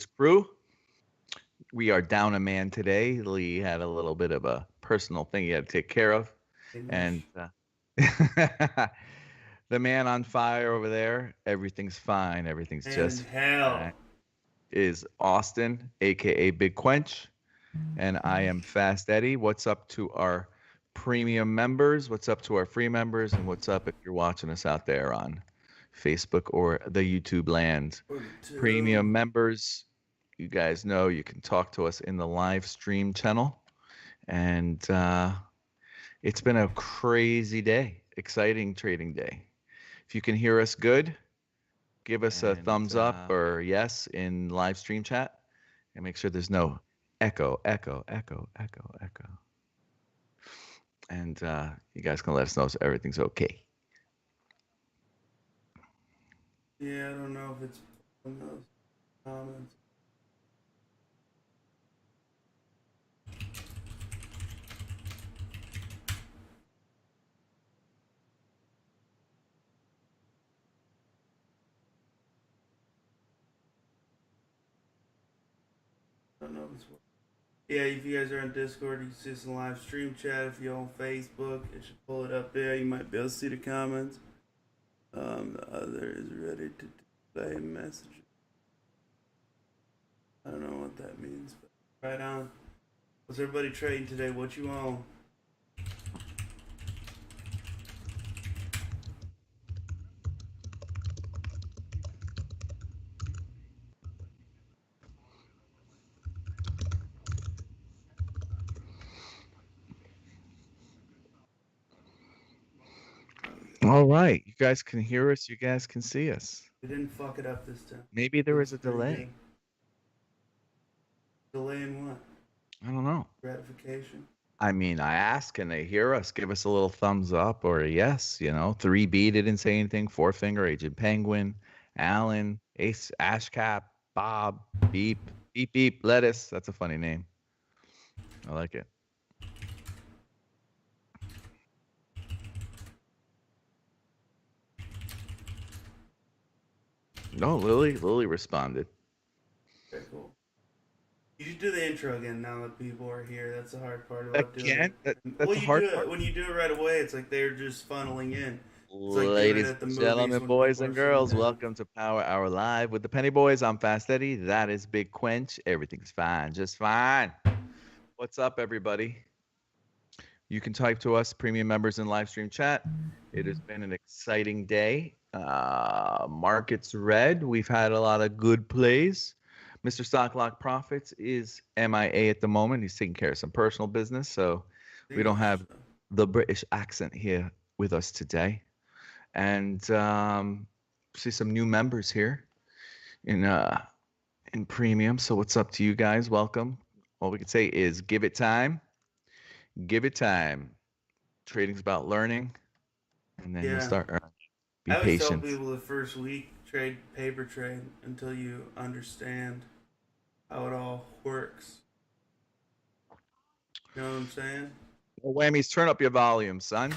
crew. We are down a man today. Lee had a little bit of a personal thing he had to take care of. And the man on fire over there, everything's fine. Everything's And just hell. fine. Is Austin, aka Big Quench. And I am Fast Eddie. What's up to our premium members? What's up to our free members? And what's up if you're watching us out there on Facebook or the YouTube land? Premium members, you guys know you can talk to us in the live stream channel. And it's been a crazy day, exciting trading day. If you can hear us good, give us a thumbs up or yes in live stream chat. And make sure there's no echo. And you guys can let us know if everything's okay. Yeah, I don't know if it's in those comments. I don't know if it's. Yeah, if you guys are on Discord, you can see us in live stream chat. If you're on Facebook, it should pull it up there. You might be able to see the comments. The other is ready to display messages. I don't know what that means, but right on. What's everybody trading today? What you on? All right. You guys can hear us. You guys can see us. We didn't fuck it up this time. Maybe there was a delay. Delay in what? I don't know. Gratification. I mean, I ask, can they hear us? Give us a little thumbs up or a yes. 3B didn't say anything. Four Finger, Agent Penguin, Alan, Ace, Ashcap, Bob, Beep, Beep, Beep, Lettuce. That's a funny name. I like it. No, Lily responded. Very cool. You should do the intro again now that people are here. That's the hard part about doing it. That's the hard part. When you do it right away, it's like they're just funneling in. Ladies and gentlemen, boys and girls, welcome to Power Hour Live with the Penny Boys. I'm Fast Eddie. That is Big Quench. Everything's fine, just fine. What's up, everybody? You can type to us, premium members in live stream chat. It has been an exciting day. Markets red. We've had a lot of good plays. Mr. Stocklock Profits is MIA at the moment. He's taking care of some personal business, so we don't have the British accent here with us today. And see some new members here in premium. So what's up to you guys? Welcome. All we can say is give it time. Give it time. Trading's about learning, and then you start earning. Be patient. I always tell people the first week trade paper trade until you understand how it all works. You know what I'm saying? Well, whammies, turn up your volume, son.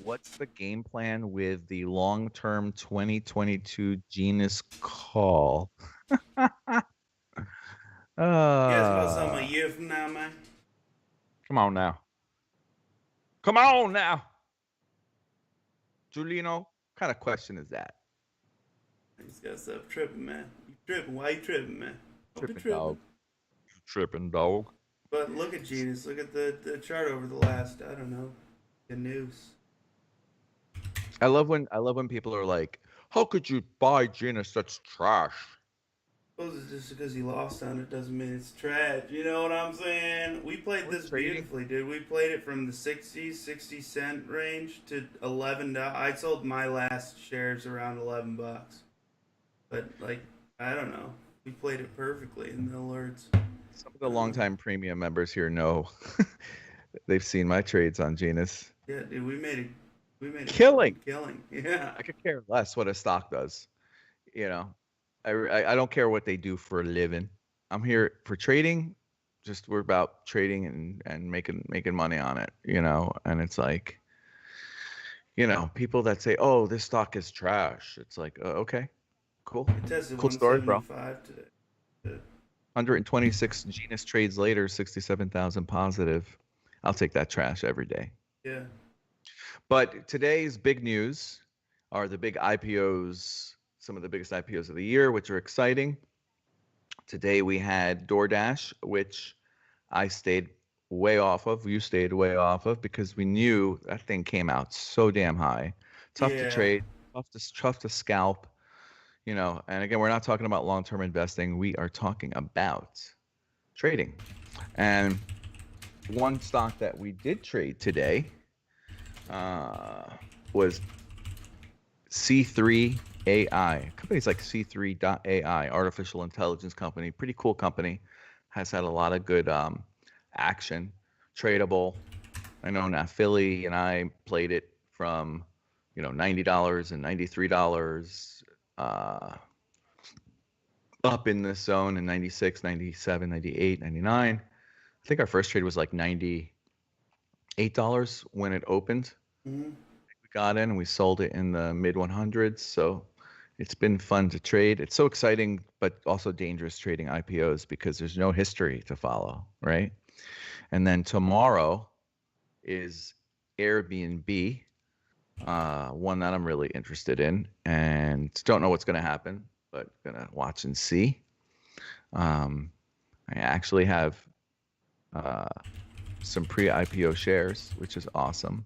What's the game plan with the long-term 2022 Genus call? You guys about something a year from now, man? Come on now. Come on now. Julino, what kind of question is that? I just gotta stop tripping, man. You tripping? Why you tripping, man? Tripping, dog. You tripping, dog. But look at Genus. Look at the chart over the last, I don't know, the news. I love when people are like, "How could you buy Genus? That's trash." Suppose it's just because he lost on it doesn't mean it's trash. You know what I'm saying? We played this beautifully, dude. We played it from the 60 cent range to $11. I sold my last shares around $11. But like, I don't know. We played it perfectly in the alerts. Some of the longtime premium members here know. They've seen my trades on Genus. Yeah, dude, we made a killing. Yeah. I could care less what a stock does. I don't care what they do for a living. I'm here for trading. Just we're about trading and making money on it, and it's like, people that say, "Oh, this stock is trash." It's like, okay, cool, It tested cool story, bro. 175 today. 126 Genus trades later, 67,000 positive. I'll take that trash every day. Yeah. But today's big news are the big IPOs, some of the biggest IPOs of the year, which are exciting. Today we had DoorDash, which I stayed way off of. You stayed way off of because we knew that thing came out so damn high. Tough to Yeah. trade, tough to scalp, And again, we're not talking about long-term investing. We are talking about trading. And one stock that we did trade today was C3 AI. Companies like C3.ai, artificial intelligence company, pretty cool company, has had a lot of good action, tradable. I know now Philly and I played it from, $90 and $93, up in this zone in 96, 97, 98, 99. I think our first trade was like $98 when it opened. Mm-hmm. We got in and we sold it in the mid 100s. So it's been fun to trade. It's so exciting, but also dangerous trading IPOs because there's no history to follow, right? And then tomorrow is Airbnb, one that I'm really interested in, and don't know what's going to happen, but gonna watch and see. I actually have some pre-IPO shares, which is awesome.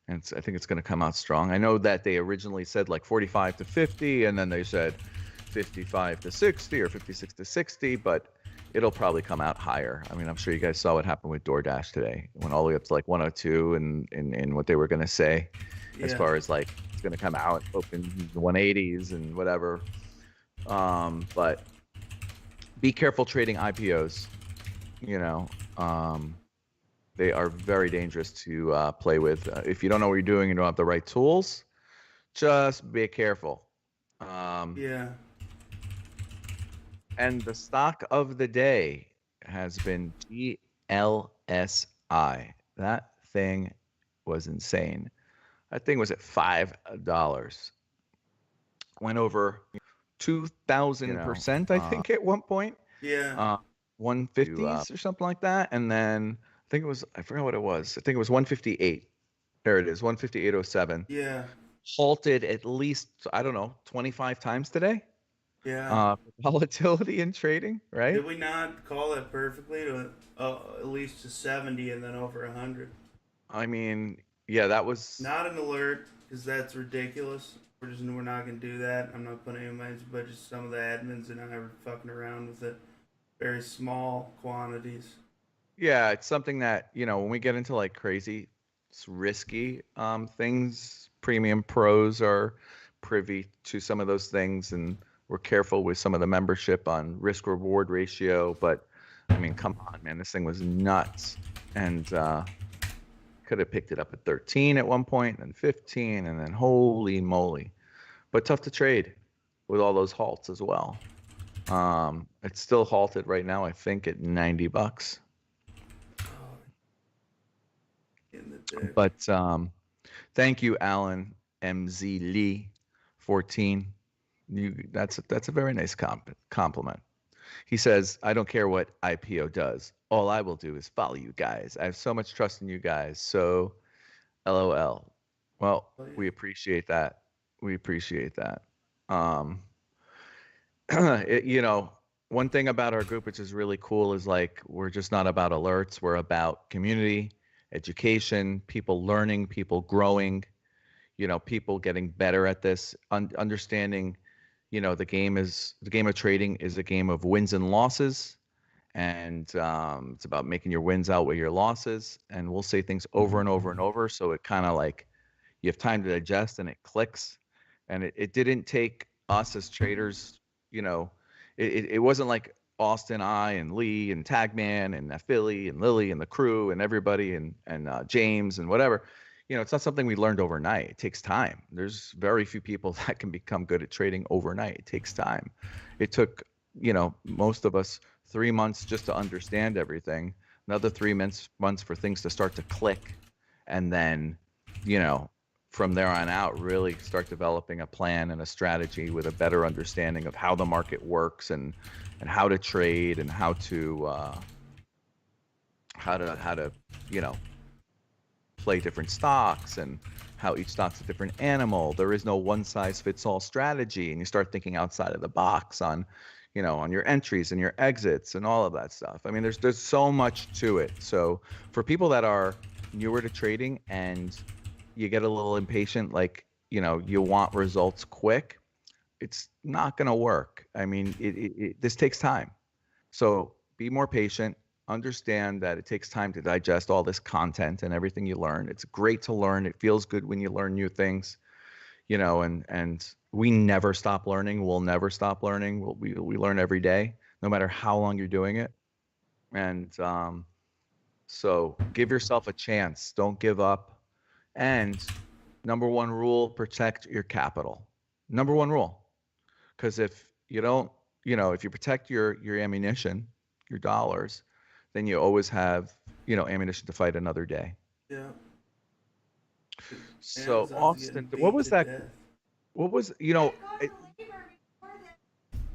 And I think it's going to come out strong. I know that they originally said like 45 to 50, and then they said 55 to 60 or 56 to 60, but it'll probably come out higher. I mean, I'm sure you guys saw what happened with DoorDash today. It went all the way up to like 102 and what they were going to say as far as like it's going to come out open the 180s and whatever. But be careful trading IPOs. They are very dangerous to play with. If you don't know what you're doing and don't have the right tools, just be careful. Yeah. And the stock of the day has been GLSI. That thing was insane. That thing was at $5. Went over 2,000%, I think, at one point. Yeah. 150s or something like that. And then I think it was, I forgot what it was. I think it was 158. There it is, 158.07. Yeah. Halted at least, I don't know, 25 times today. Yeah. Volatility in trading, right? Did we not call it perfectly to at least to 70 and then over 100? I mean, yeah, that was not an alert because that's ridiculous. We're not gonna do that. I'm not putting in but just some of the admins and I are fucking around with it. Very small quantities. Yeah, it's something that, when we get into like crazy, it's risky things, premium pros are privy to some of those things, and we're careful with some of the membership on risk reward ratio. But I mean, come on, man, this thing was nuts. And could have picked it up at 13 at one point, and 15, and then holy moly. But tough to trade with all those halts as well. It's still halted right now, I think, at $90. But thank you, Alan MZ Lee 14. That's a very nice compliment. He says, I don't care what IPO does. All I will do is follow you guys. I have so much trust in you guys. So LOL. Well, we appreciate that. We appreciate that. One thing about our group, which is really cool, is like we're just not about alerts. We're about community, education, people learning, people growing, people getting better at this, understanding, the game of trading is a game of wins and losses. And it's about making your wins outweigh your losses. And we'll say things over and over and over. So it kind of like you have time to digest and it clicks. And it didn't take us as traders, it wasn't like Austin, I, and Lee, and Tagman, and Philly, and Lily, and the crew, and everybody, and James, and whatever. It's not something we learned overnight. It takes time. There's very few people that can become good at trading overnight. It takes time. It took, most of us 3 months just to understand everything. Another 3 months for things to start to click, and then, from there on out, really start developing a plan and a strategy with a better understanding of how the market works and how to trade and how to you know play different stocks and how each stock's a different animal. There is no one size fits all strategy, and you start thinking outside of the box on, on your entries and your exits and all of that stuff. I mean, there's so much to it. So for people that are newer to trading and you get a little impatient, like, you want results quick, it's not going to work. I mean, this takes time. So be more patient. Understand that it takes time to digest all this content and everything you learn. It's great to learn. It feels good when you learn new things, and we never stop learning. We'll never stop learning. We learn every day, no matter how long you're doing it. And so give yourself a chance. Don't give up. And number one rule, protect your capital. Number one rule. Because if you don't, if you protect your ammunition, your dollars, then you always have, ammunition to fight another day. Yeah. So Amazon's getting Austin, what beat was to that? death. What was,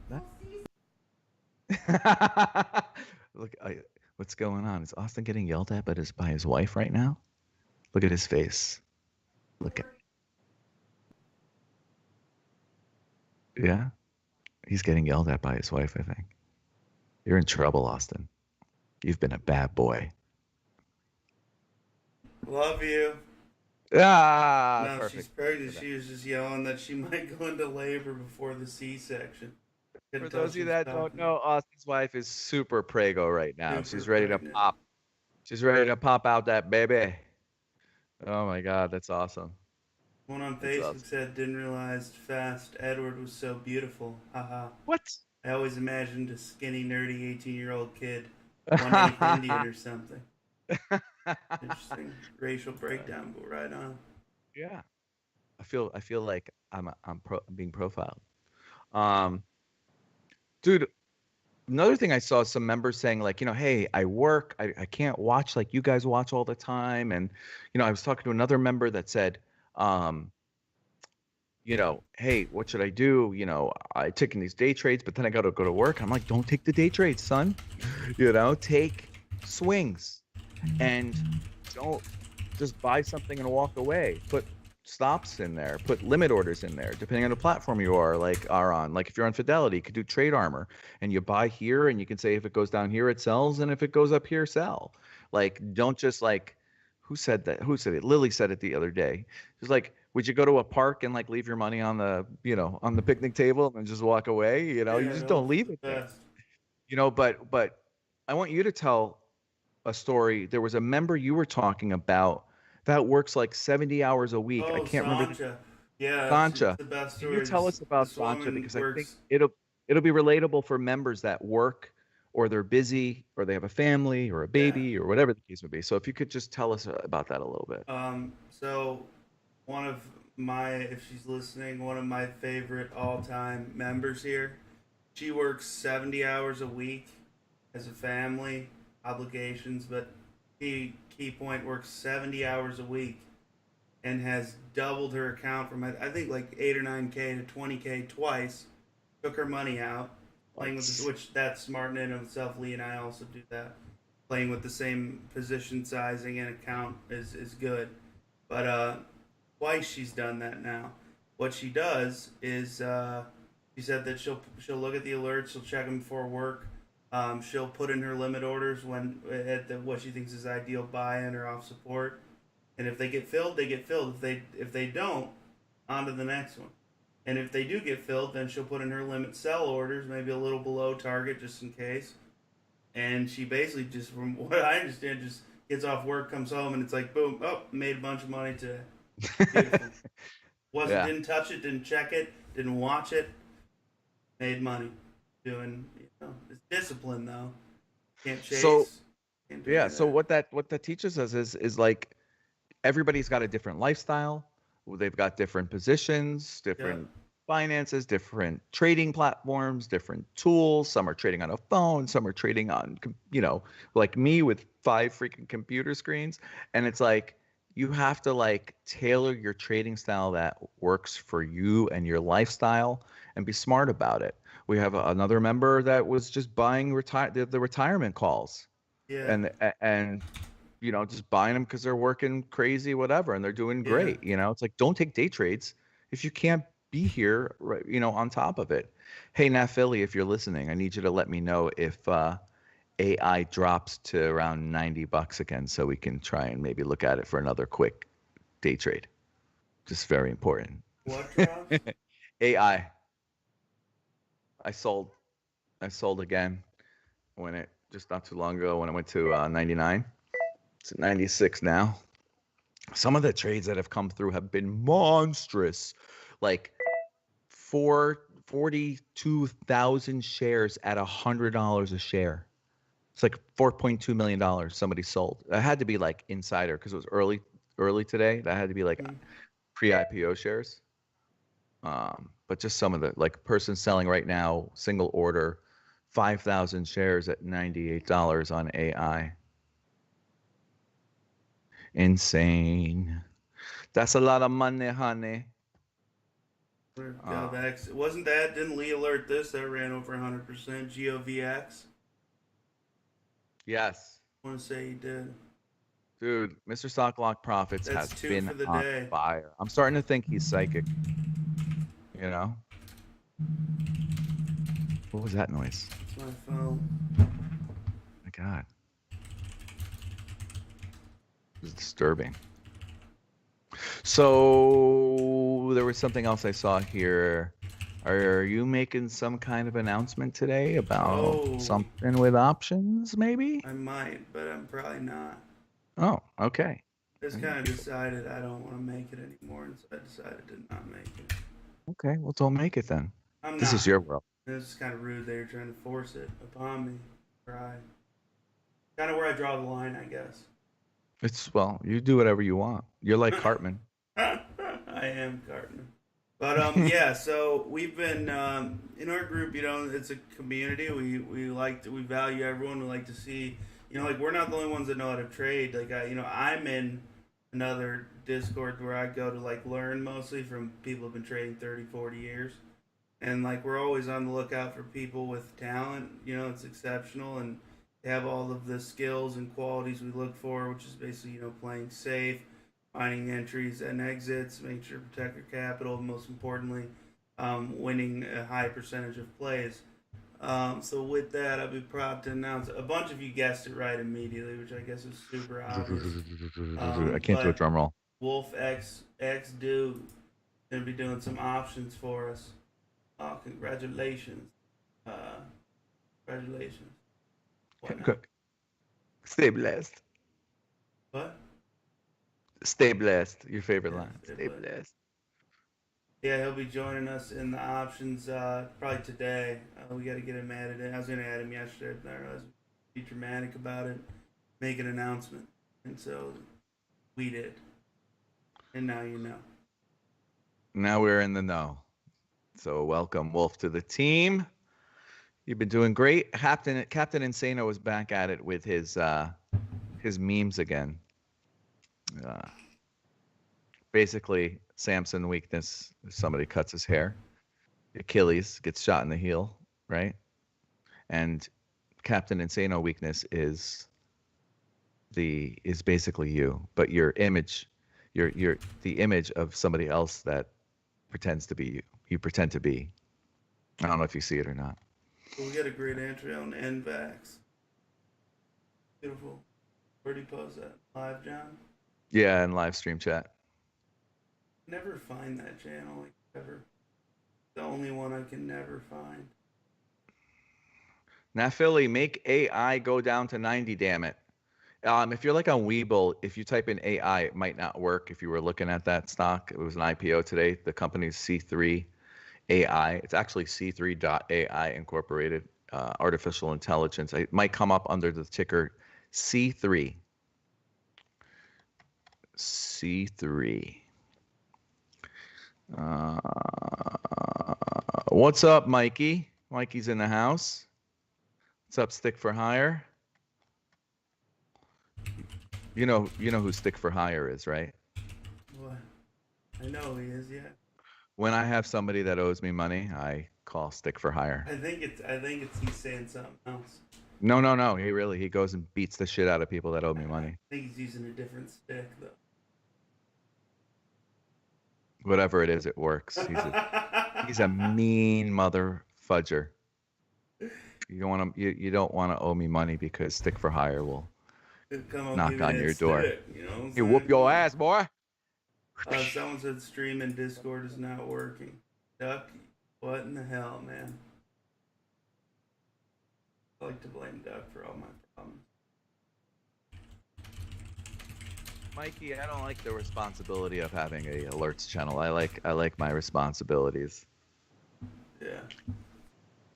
that, look, what's going on? Is Austin getting yelled at by his wife right now? Look at his face. Look at, yeah, he's getting yelled at by his wife, I think. You're in trouble, Austin. You've been a bad boy. Love you. Ah, No, she's perfect. pregnant. She was just yelling that she might go into labor before the C-section. For Couldn't tell those of she you was that don't talking. know, Austin's wife is super prego right now. Super She's ready to pregnant. pop. She's ready to pop out that baby. Oh my God, that's awesome. One on That's Facebook awesome. said, "Didn't realize Fast Edward was so beautiful. Haha. What? I always imagined a skinny, nerdy 18-year-old kid, 1/8 Indian or something." Interesting racial breakdown, but right on. Yeah, I feel like I'm being profiled. Um, dude, another thing I saw some members saying like, hey, I work, I can't watch like you guys watch all the time, and I was talking to another member that said, um, hey, what should I do? I taking these day trades, but then I got to go to work. I'm like, don't take the day trades, son. Take swings and don't just buy something and walk away. Put stops in there, put limit orders in there, depending on the platform you are on. Like if you're on Fidelity, you could do trade armor and you buy here and you can say if it goes down here, it sells, and if it goes up here, sell. Like, don't just like, who said that? Who said it? Lily said it the other day. She's like, would you go to a park and like leave your money on the picnic table and just walk away? You Yeah, just those don't are leave the it there. best. But I want you to tell a story. There was a member you were talking about that works like 70 hours a week. I Oh, can't remember Sancha. Yeah, it's Sancha. the best Can you story. tell us about This Sancha? woman Because I think works. it'll be relatable for members that work or they're busy or they have a family or a Yeah. baby or whatever the case may be. So if you could just tell us about that a little bit. So one of if she's listening, one of my favorite all-time members here. She works 70 hours a week as a family obligations, but key point works 70 hours a week and has doubled her account from I think like 8 or 9K to 20K twice. Took her money out playing with this, Nice. which that's smart in and of itself. Lee and I also do that. Playing with the same position sizing and account is good, but twice she's done that now. What she does is she said that she'll look at the alerts, she'll check them before work. She'll put in her limit orders when at what she thinks is ideal buy-in or off support, and if they get filled, they get filled. If they don't, on to the next one. And if they do get filled, then she'll put in her limit sell orders, maybe a little below target just in case. And she basically just, from what I understand, just gets off work, comes home, and it's like boom, oh, made a bunch of money today. Beautiful. Wasn't Yeah. Didn't touch it, didn't check it, didn't watch it. Made money doing. It's discipline though. Can't So chase. Can't do any yeah, of so that. what that teaches us is like everybody's got a different lifestyle. They've got different positions, Yep. different finances, different trading platforms, different tools. Some are trading on a phone, some are trading on, like me with five freaking computer screens. And it's like, you have to like tailor your trading style that works for you and your lifestyle and be smart about it. We have another member that was just buying the retirement calls Yeah. and just buying them because they're working crazy, whatever, and they're doing Yeah. great. It's like, don't take day trades if you can't be here, right, on top of it. Hey, Nat Philly, if you're listening, I need you to let me know if AI drops to around $90 again, so we can try and maybe look at it for another quick day trade. Just very important. What drops? AI. I sold. I sold again when it just not too long ago when it went to 99. It's at 96 now. Some of the trades that have come through have been monstrous, like 42,000 shares at $100 a share. It's like $4.2 million somebody sold. That had to be like insider because it was early today. That had to be like Mm. pre-IPO shares. But just some of the like person selling right now, single order, 5,000 shares at $98 on AI. Insane. That's a lot of money, honey. GovX. Wasn't that? Didn't Lee alert this? That ran over 100%. GOVX. Yes. I want to say he did. Dude, Mr. Stocklock Profits That's has two been for the on day. fire. I'm starting to think he's psychic. What was that noise? It's my phone. My God. It was disturbing. So there was something else I saw here. Are you making some kind of announcement today about something with options, maybe? I might, but I'm probably not. Oh, okay. I just kind of decided I don't want to make it anymore, and so I decided to not make it. Okay, well, don't make it then. I'm This not. is your world. It's just kind of rude they were trying to force it upon me. Right. Kind of where I draw the line, I guess. Well, you do whatever you want. You're like Cartman. I am Cartman. But yeah, so we've been in our group. It's a community. We value everyone. We like to see. Like we're not the only ones that know how to trade. Like I'm in another Discord where I go to like learn mostly from people who've been trading 30, 40 years, and like we're always on the lookout for people with talent. It's exceptional and they have all of the skills and qualities we look for, which is basically playing safe, finding entries and exits, making sure to protect your capital, and most importantly, winning a high percentage of plays. So with that, I'll be proud to announce a bunch of you guessed it right immediately, which I guess is super obvious. I can't do a drum roll. Wolf X Dude gonna be doing some options for us. Oh, congratulations! Congratulations! Stay blessed. What? Stay blessed. Your favorite line. Stay blessed. Yeah, he'll be joining us in the options probably today. We got to get him added in. I was going to add him yesterday, but I realized we'd be dramatic about it, make an announcement. And so we did. And now you know. Now we're in the know. So welcome, Wolf, to the team. You've been doing great. Captain Insano was back at it with his memes again. Basically, Samson weakness: if somebody cuts his hair. Achilles gets shot in the heel, right? And Captain Insano weakness is basically you, but your image, you're the image of somebody else that pretends to be you. You pretend to be. I don't know if you see it or not. Well, we got a great entry on NVAX. Beautiful. Where'd he post that? Live, John? Yeah, in live stream chat. Never find that channel, like, ever. The only one I can never find. Now, Philly, make AI go down to 90, damn it. If you're like on Webull, if you type in AI, it might not work. If you were looking at that stock, it was an IPO today. The company's C3 AI. It's actually C3.ai Incorporated, artificial intelligence. It might come up under the ticker C3. C3. What's up, Mikey? Mikey's in the house. What's up, Stick for Hire? You know who Stick for Hire is, right? What? I know he is. Yeah. When I have somebody that owes me money, I call Stick for Hire. I think it's he's saying something else. No, no, no. He goes and beats the shit out of people that owe me I money. think he's using a different stick Whatever it is, it works. though. He's a mean mother fudger. You don't want to owe me money because Stick for Hire will Come on, give knock me on that your door. stick. You know what I'm He whoop saying? your ass, boy. Someone said stream in Discord is not working. Duck, what in the hell, man? I like to blame Duck for all my problems. Mikey, I don't like the responsibility of having a alerts channel. I like my responsibilities. Yeah.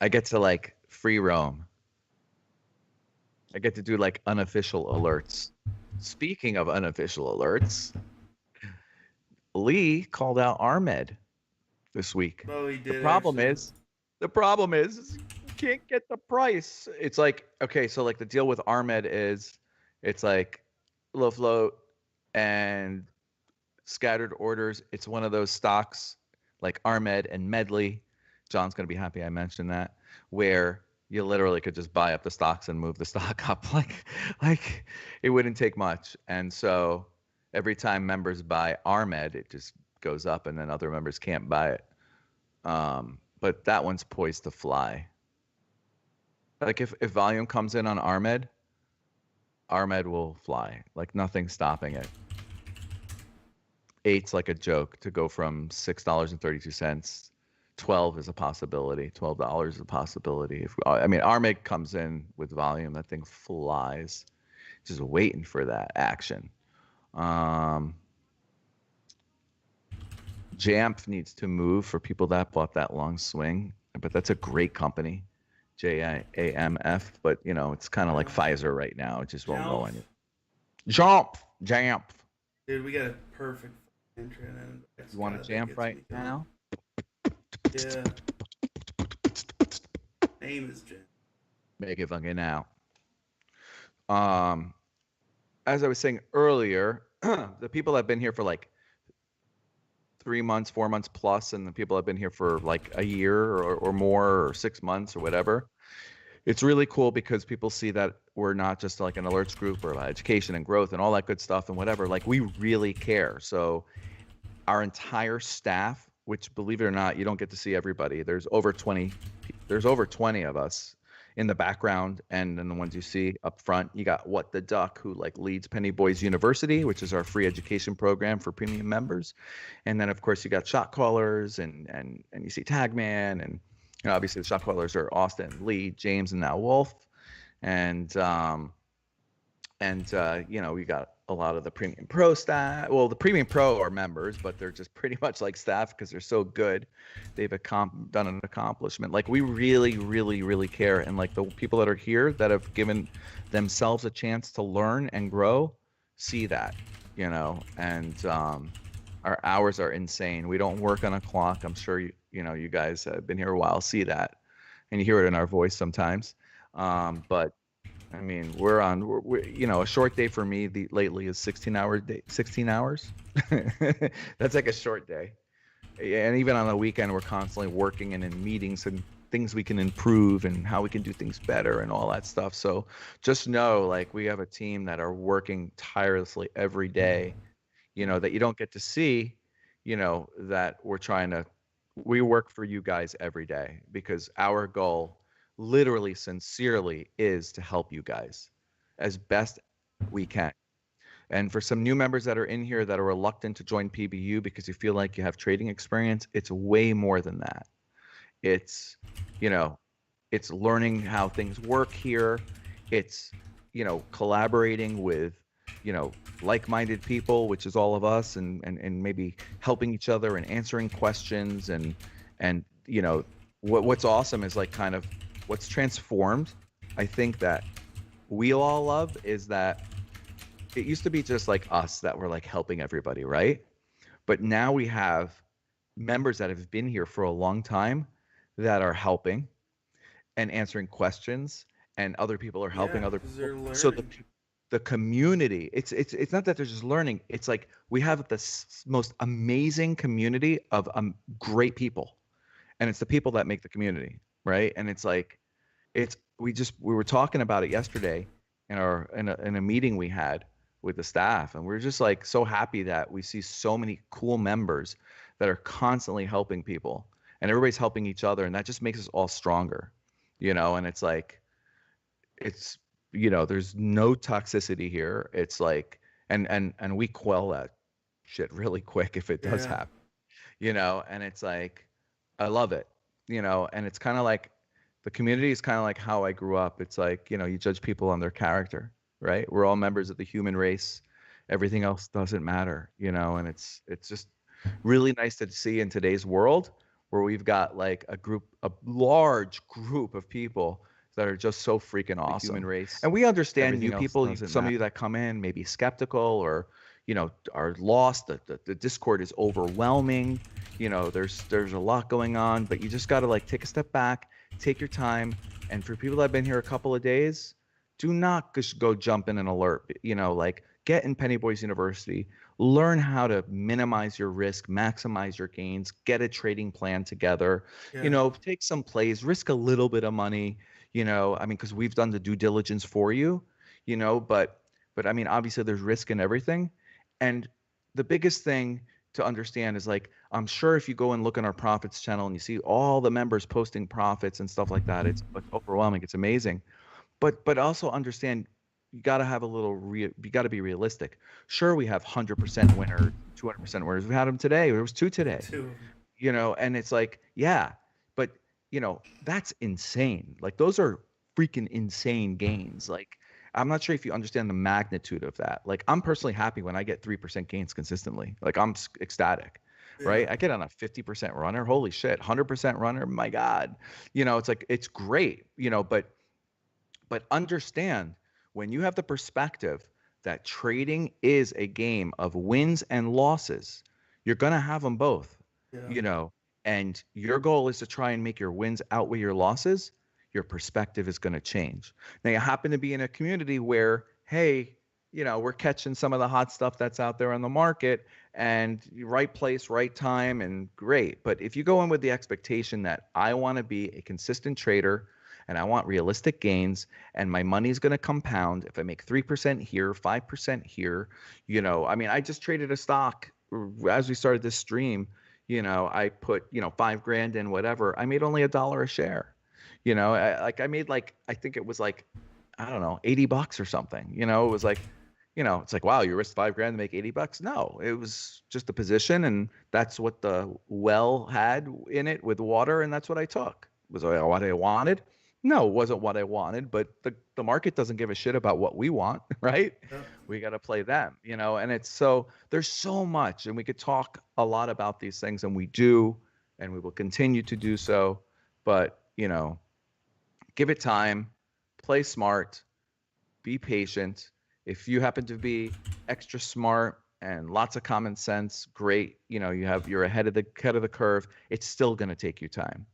I get to like free roam. I get to do like unofficial alerts. Speaking of unofficial alerts, Lee called out Ahmed this week. Oh, he The did problem actually. is, the problem is you can't get the price. It's like, okay, so like the deal with Ahmed is it's like low float and scattered orders. It's one of those stocks like Ahmed and Medley. John's going to be happy I mentioned that, where you literally could just buy up the stocks and move the stock up like it wouldn't take much. And so every time members buy Ahmed, it just goes up and then other members can't buy it. But that one's poised to fly. Like if volume comes in on Ahmed will fly. Like nothing's stopping it. Eight's like a joke to go from $6.32. 12 is a possibility. $12 is a possibility. If I mean Ahmed comes in with volume, that thing flies. Just waiting for that action. Jamf needs to move for people that bought that long swing, but that's a great company, JAMF. But you know, it's kind of like Pfizer right now. It just won't go anywhere. Jamf. Dude, we got a perfect entry in it. You want to Jamf right now? Yeah. Name is Jam. Make it fucking now. As I was saying earlier, the people that have been here for like 3 months, 4 months plus, and the people that have been here for like a year or more or 6 months or whatever, it's really cool because people see that we're not just like an alerts group or like education and growth and all that good stuff and whatever. Like we really care. So our entire staff, which believe it or not, you don't get to see everybody. There's over 20 of us in the background, and then the ones you see up front, you got What the Duck, who like leads Penny Boys University, which is our free education program for premium members. And then of course you got shot callers and you see Tagman, and you know, obviously the shot callers are Austin, Lee, James, and now Wolf. And you know, we got a lot of the Premium Pro staff. Well, the Premium Pro are members, but they're just pretty much like staff because they're so good. They've done an accomplishment. Like we really, really, really care. And like the people that are here that have given themselves a chance to learn and grow, see that, you know. And our hours are insane. We don't work on a clock. I'm sure you know, you guys have been here a while, see that, and you hear it in our voice sometimes. But I mean, we're you know, a short day for me lately is 16-hour day, 16 hours. That's like a short day. And even on the weekend, we're constantly working and in meetings and things we can improve and how we can do things better and all that stuff. So just know, like, we have a team that are working tirelessly every day, you know, that you don't get to see, you know, that we work for you guys every day because our goal literally sincerely is to help you guys as best we can. And for some new members that are in here that are reluctant to join PBU because you feel like you have trading experience, it's way more than that. It's, you know, it's learning how things work here. It's, you know, collaborating with, you know, like-minded people, which is all of us, and maybe helping each other and answering questions. And you know, what's awesome is like kind of what's transformed, I think that we all love is that it used to be just like us that were like helping everybody, right? But now we have members that have been here for a long time that are helping and answering questions, and other people are helping Yeah, other because they're people. learning. the community. It's not that they're just learning. It's like we have the most amazing community of great people, and it's the people that make the community, right? And it's like we were talking about it yesterday in a meeting we had with the staff, and we're just like so happy that we see so many cool members that are constantly helping people, and everybody's helping each other, and that just makes us all stronger, and it's like it's there's no toxicity here. It's like and we quell that shit really quick if it does Yeah. happen, and it's like I love it, and it's kind of like the community is kind of like how I grew up. It's like, you judge people on their character, right? We're all members of the human race. Everything else doesn't matter, and it's just really nice to see in today's world where we've got like a large group of people that are just so freaking awesome. Human race. And we understand new people, some of you that come in may be skeptical or, are lost. The Discord is overwhelming. There's a lot going on, but you just got to like take a step back, take your time. And for people that have been here a couple of days, do not just go jump in an alert, like get in Penny Boys University, learn how to minimize your risk, maximize your gains, get a trading plan together, take some plays, risk a little bit of money, I mean, because we've done the due diligence for you, but I mean, obviously there's risk in everything. And the biggest thing to understand is like, I'm sure if you go and look on our profits channel and you see all the members posting profits and stuff like that, it's overwhelming. It's amazing. But also understand you got to have a little you got to be realistic. Sure, we have 100% winners, 200% winners. We had them today. There was two today. And it's like, yeah, but that's insane. Like those are freaking insane gains. Like I'm not sure if you understand the magnitude of that. Like I'm personally happy when I get 3% gains consistently. Like I'm ecstatic. Right? I get on a 50% runner. Holy shit. 100% runner. My God. It's like, it's great, but understand when you have the perspective that trading is a game of wins and losses, you're going to have them both, and your goal is to try and make your wins outweigh your losses. Your perspective is going to change. Now, you happen to be in a community where, hey, we're catching some of the hot stuff that's out there on the market and right place, right time, and great. But if you go in with the expectation that I want to be a consistent trader and I want realistic gains and my money's going to compound if I make 3% here, 5% here, I mean, I just traded a stock as we started this stream, I put, $5,000 in whatever. I made only $1 a share. I made like, I think it was like, I don't know, $80 or something. It was like, it's like, wow, you risked $5,000 to make $80. No, it was just a position, and that's what the well had in it with water, and that's what I took. Was it what I wanted? No, it wasn't what I wanted, but the market doesn't give a shit about what we want, right? Yeah. We got to play them, and it's so there's so much, and we could talk a lot about these things, and we do, and we will continue to do so, but, give it time, play smart, be patient. If you happen to be extra smart and lots of common sense, great. You're ahead of the curve. It's still going to take you time.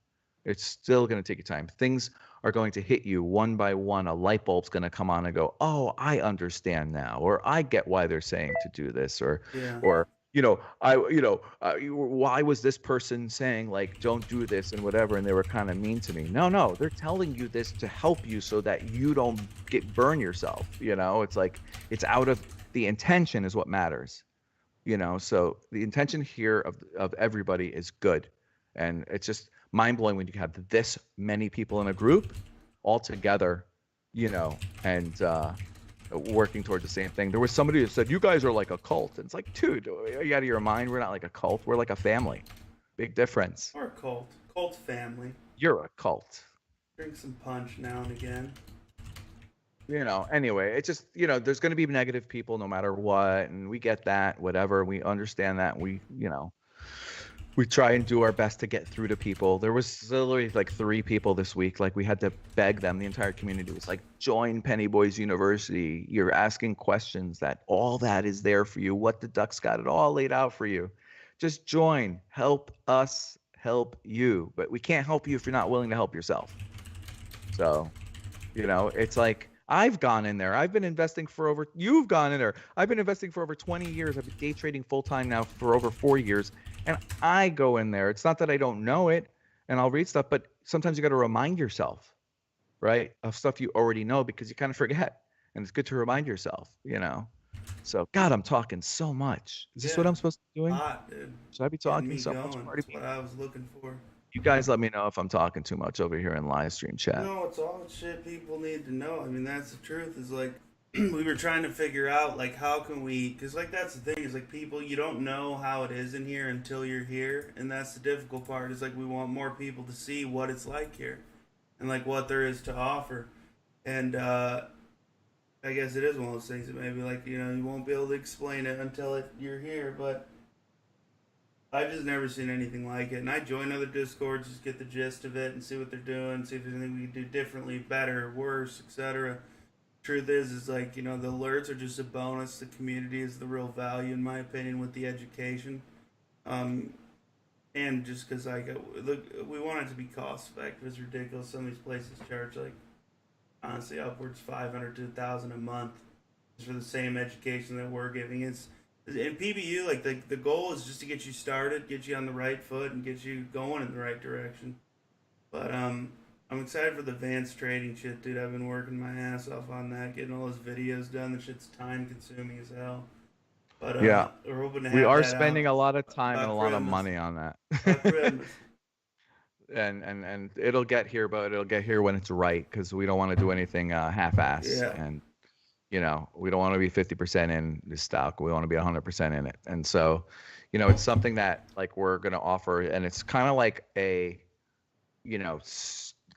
It's still going to take you time. Things are going to hit you one by one. A light bulb's going to come on and go, oh, I understand now, or I get why they're saying to do this, or why was this person saying like, don't do this and whatever, and they were kind of mean to me. No, they're telling you this to help you so that you don't burn yourself. It's like, it's out of the intention is what matters. So the intention here of everybody is good, and it's just mind-blowing when you have this many people in a group all together, and working towards the same thing. There was somebody that said, you guys are like a cult. And it's like, dude, are you out of your mind? We're not like a cult. We're like a family. Big difference. We're a cult. Cult family. You're a cult. Drink some punch now and again. Anyway, it's just, there's going to be negative people no matter what. And we get that, whatever. We understand that. We try and do our best to get through to people. There was literally like 3 people this week. Like we had to beg them. The entire community was like, join Penny Boys University. You're asking questions. That all that is there for you. What the Ducks got it all laid out for you. Just join. Help us help you. But we can't help you if you're not willing to help yourself. So, it's like, I've gone in there. I've been investing for over, you've gone in there. I've been investing for over 20 years. I've been day trading full time now for over 4 years. And I go in there. It's not that I don't know it and I'll read stuff, but sometimes you got to remind yourself, right, of stuff you already know because you kind of forget. And it's good to remind yourself. So, God, I'm talking so much. Is this Yeah, what I'm supposed to be doing? hot, dude. Should I be Getting talking me so much, going. party That's what people? I was looking for. You guys let me know if I'm talking too much over here in live stream chat. No, it's all shit people need to know. I mean, that's the truth. Is like we were trying to figure out like how can we, because like that's the thing is like people, you don't know how it is in here until you're here, and that's the difficult part. Is like we want more people to see what it's like here, and like what there is to offer, and I guess it is one of those things that maybe like you won't be able to explain it until you're here, but I've just never seen anything like it. And I join other discords, just get the gist of it and see what they're doing, see if there's anything we can do differently, better, worse, etc. Truth is like the alerts are just a bonus. The community is the real value, in my opinion, with the education. Um, and just because like look, we want it to be cost effective. It's ridiculous. Some of these places charge like honestly upwards 500 to 1,000 a month for the same education that we're giving. It's in PBU, like the goal is just to get you started, get you on the right foot, and get you going in the right direction. But I'm excited for the advanced trading shit, dude. I've been working my ass off on that, getting all those videos done. The shit's time consuming as hell. But Yeah, we're hoping to we have are that spending out a lot of time and by a lot of Christmas. money on that. By Christmas. And it'll get here, but it'll get here when it's right because we don't want to do anything half-ass, Yeah. and we don't want to be 50% in the stock. We want to be 100% in it. And so, it's something that like we're going to offer, and it's kind of like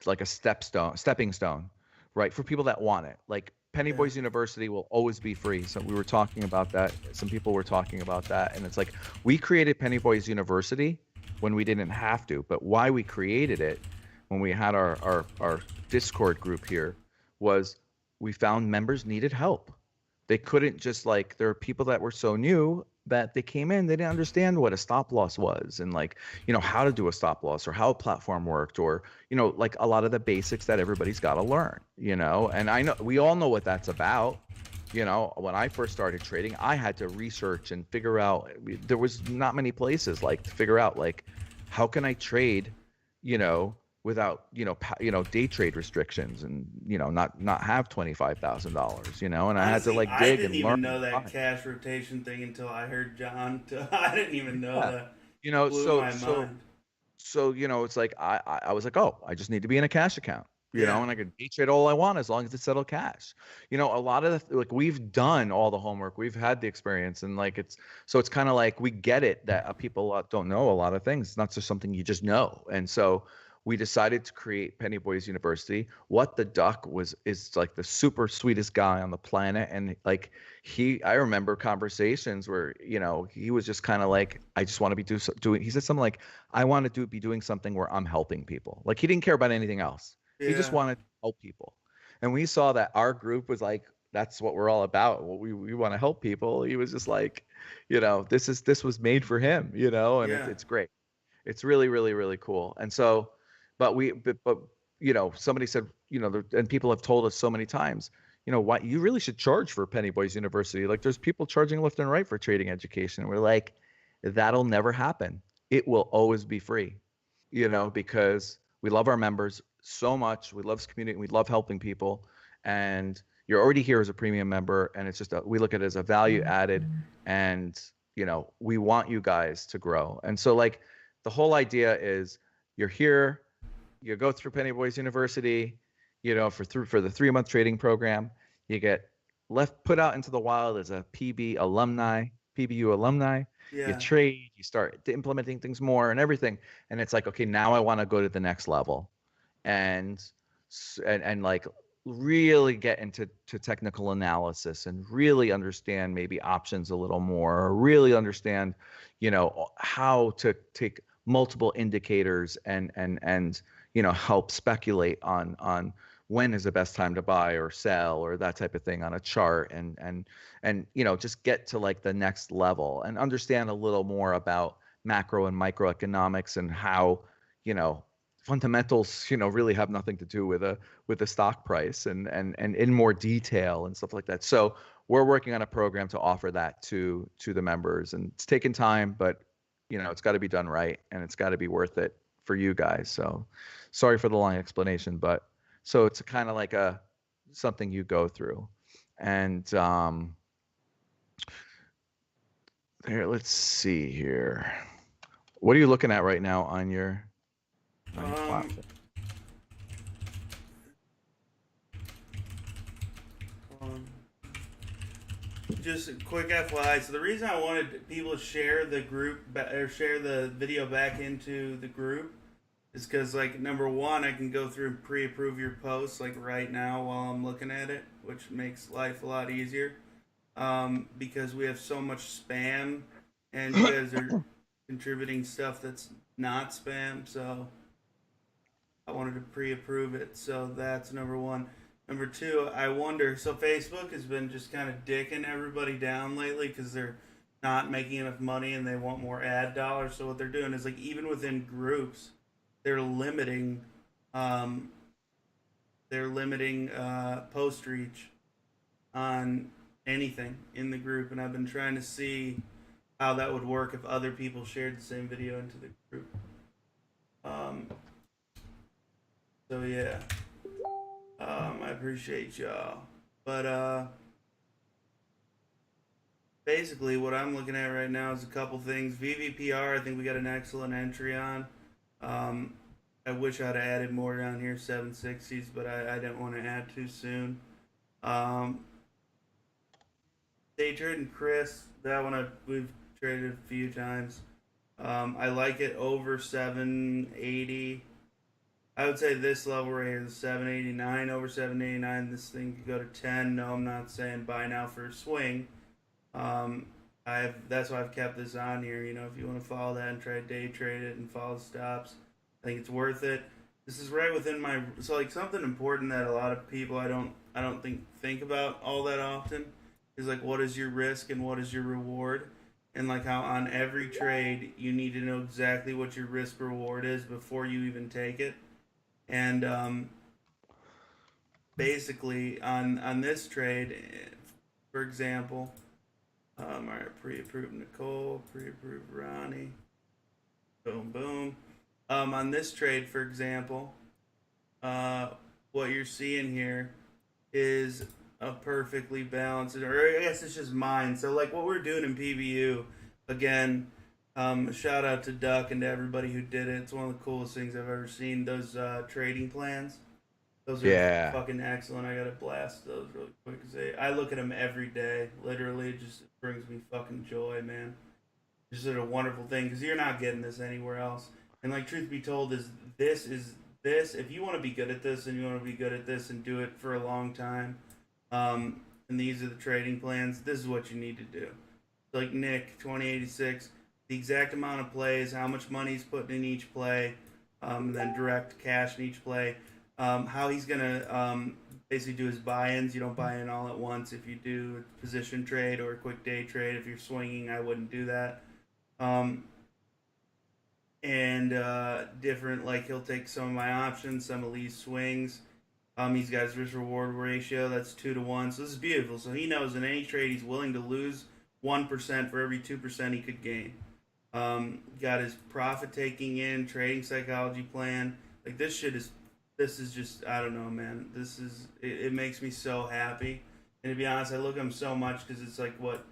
like a stepping stone, right? For people that want it. Like Penny Yeah. Boys University will always be free. So we were talking about that. Some people were talking about that. And it's like we created Penny Boys University when we didn't have to. But why we created it when we had our Discord group here was we found members needed help. They couldn't just like there are people that were so new that they came in, they didn't understand what a stop loss was and like, how to do a stop loss or how a platform worked or, like a lot of the basics that everybody's got to learn. And I know we all know what that's about. When I first started trading, I had to research and figure out there was not many places like to figure out like how can I trade, without day trade restrictions and not have $25,000 and I had to Honestly, like I dig didn't and learn even and know that find. cash rotation thing until I heard John. I didn't even know Yeah. that. You know, Blew so my so mind. so it's like I was like, oh, I just need to be in a cash account, Yeah. and I could day trade all I want as long as it's settled cash. A lot of like we've done all the homework, we've had the experience, and like it's kind of like we get it that people don't know a lot of things. It's not just something you just know, and so we decided to create Penny Boys University. What the Duck is like the super sweetest guy on the planet, and like I remember conversations where he was just kind of like, I just want to be doing. He said something like, I want to be doing something where I'm helping people. Like he didn't care about anything else. He just Yeah. wanted to help people. And we saw that our group was like, that's what we're all about. We want to help people. He was just like, this was made for him, and Yeah. it's great. It's really, really, really cool. And so, but somebody said, and people have told us so many times, why you really should charge for Penny Boys University. Like there's people charging left and right for trading education. And we're like, that'll never happen. It will always be free, because we love our members so much. We love this community. We love helping people. And you're already here as a premium member. And it's just, we look at it as a value added. And, we want you guys to grow. And so, like, the whole idea is you're here, you go through Penny Boys University, for the 3 month trading program. You get put out into the wild as a PBU alumni. You Yeah. trade, you start implementing things more and everything, and it's like, okay, now I want to go to the next level, and and like really get into technical analysis and really understand maybe options a little more, or really understand, how to take multiple indicators and help speculate on when is the best time to buy or sell or that type of thing on a chart, and just get to like the next level and understand a little more about macro and microeconomics and how you know fundamentals, really have nothing to do with the stock price and in more detail and stuff like that. So we're working on a program to offer that to the members, and it's taking time, but it's got to be done right, and it's got to be worth it for you guys. So sorry for the long explanation, but so it's kind of like a something you go through. And here, let's see here. What are you looking at right now on your platform? Just a quick FYI. So the reason I wanted people to share the group or share the video back into the group is because, like, number one, I can go through and pre-approve your posts like right now while I'm looking at it, which makes life a lot easier. Because we have so much spam, and you guys are contributing stuff that's not spam. So I wanted to pre-approve it. So that's number one. Number two, I wonder. So Facebook has been just kind of dicking everybody down lately because they're not making enough money and they want more ad dollars. So what they're doing is, like, even within groups, they're limiting, um, post reach on anything in the group. And I've been trying to see how that would work if other people shared the same video into the group. Um, so yeah. I appreciate y'all. But basically what I'm looking at right now is a couple things. VVPR, I think we got an excellent entry on. I wish I'd added more down here, 760s, but I didn't want to add too soon. Day trading CRIS, that one we've traded a few times. I like it over 780. I would say this level right here, the 789, over 789, this thing could go to 10. No, I'm not saying buy now for a swing. That's why I've kept this on here. If you want to follow that and try to day trade it and follow stops, I think it's worth it. This is right within my like something important that a lot of people I don't think about all that often is, like, what is your risk and what is your reward, and like how on every trade you need to know exactly what your risk reward is before you even take it. And basically, on this trade, for example, all right, pre-approved Nicole, pre-approved Ronnie, boom, boom. On this trade, for example, what you're seeing here is a perfectly balanced, or I guess it's just mine. So, like, what we're doing in PBU, again, shout out to Duck and to everybody who did it. It's one of the coolest things I've ever seen. Those trading plans, those are fucking excellent. I gotta blast those really quick because I look at them every day. Literally, it just brings me fucking joy, man. It's just a wonderful thing because you're not getting this anywhere else. And, like, truth be told, this. If you want to be good at this and you want to be good at this and do it for a long time, and these are the trading plans, this is what you need to do. Like Nick 2086. The exact amount of plays, how much money he's putting in each play, and then direct cash in each play. How he's going to basically do his buy-ins. You don't buy in all at once. If you do a position trade or a quick day trade, if you're swinging, I wouldn't do that. And different, like, he'll take some of my options, some of Lee's swings. He's got his risk-reward ratio. That's 2-to-1. So this is beautiful. So he knows in any trade he's willing to lose 1% for every 2% he could gain. Got his profit taking in, trading psychology plan. Like, this is just, I don't know, man. It makes me so happy. And to be honest, I look at him so much because it's like what